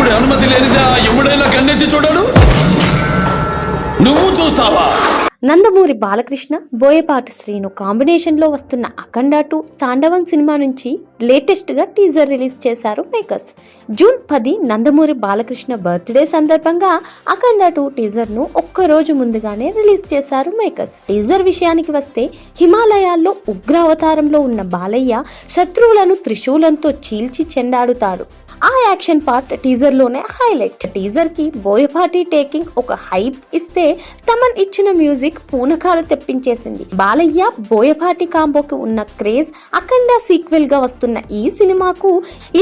శివుడి అనుమతి లేనిదా ఎముడైనా కన్నెత్తి చూడడు. నువ్వు చూస్తావా? నందమూరి బాలకృష్ణ, బోయపాటి శ్రీను కాంబినేషన్ లో వస్తున్న అఖండ 2 తాండవం సినిమా నుంచి లేటెస్ట్ గా టీజర్ రిలీజ్ చేశారు makers. June 10 Nandamuri Balakrishna birthday సందర్భంగా అఖండ 2 టీజర్ ను ఒక్కరోజు ముందుగానే రిలీజ్ చేశారు మేకర్స్. టీజర్ విషయానికి వస్తే, హిమాలయాల్లో ఉగ్ర అవతారంలో ఉన్న బాలయ్య శత్రువులను త్రిశూలంతో చీల్చి చెండాడుతాడు. ఆ యాక్షన్ పార్ట్ టీజర్ లోనే హైలైట్. టీజర్ కి బోయపాటి టేకింగ్ ఒక హైప్ ఇస్తే, తమన్ ఇచ్చిన మ్యూజిక్ పూనకాలు తెప్పించేసింది. బాలయ్య బోయపాటి కాంబోకి ఉన్న క్రేజ్ అఖండ సీక్వెల్ గా వస్తున్న ఈ సినిమాకు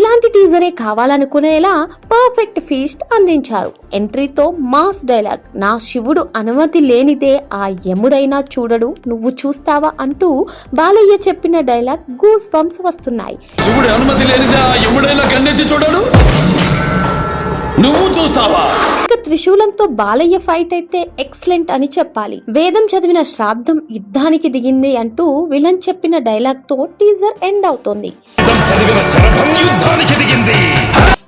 ఇలాంటి టీజరే కావాలనుకునేలా పర్ఫెక్ట్ ఫీస్ట్ అందించారు. ఎంట్రీతో మాస్ డైలాగ్, నా శివుడు అనుమతి లేనిదే ఆ యముడైనా చూడడు, నువ్వు చూస్తావా అంటూ బాలయ్య చెప్పిన డైలాగ్ గూస్ బంప్స్ వస్తున్నాయి. శివుడి అనుమతి లేనిదా ఎముడైనా కన్నెత్తి చూడడు. నువ్వు చూస్తావా? త్రిశూలంతో బాలయ్య ఫైట్ అయితే ఎక్సలెంట్ అని చెప్పాలి. వేదం చదివిన శ్రాద్ధం యుద్ధానికి దిగింది అంటూ విలన్ చెప్పిన డైలాగ్ తో టీజర్ ఎండ్ అవుతోంది.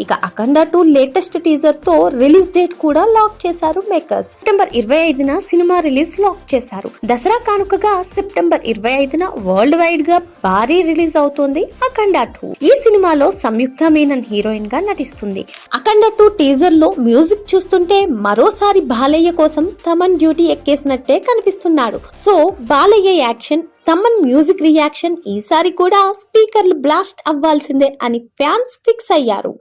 ఇక అఖండ 2 లేటెస్ట్ టీజర్ తో రిలీజ్ డేట్ కూడా లాక్ చేశారు మేకర్స్. సెప్టెంబర్ 25న సినిమా రిలీజ్ లాక్ చేశారు. దసరా కానుకగా సెప్టెంబర్ 25న వరల్డ్ వైడ్ గా భారీ రిలీజ్ అవుతోంది అఖండ 2. ఈ సినిమాలో సంయుక్త మీనన్ హీరోయిన్ గా నటిస్తుంది. అఖండ 2 టీజర్ లో మ్యూజిక్ చూస్తుంటే మరోసారి బాలయ్య కోసం తమన్ డ్యూటీ ఎక్కేసినట్టే కనిపిస్తున్నాడు. So Balayya action, Thaman music reaction ఈసారి కూడా స్పీకర్లు బ్లాస్ట్ అవ్వాల్సిందే అని ఫ్యాన్స్ ఫిక్స్ అయ్యారు.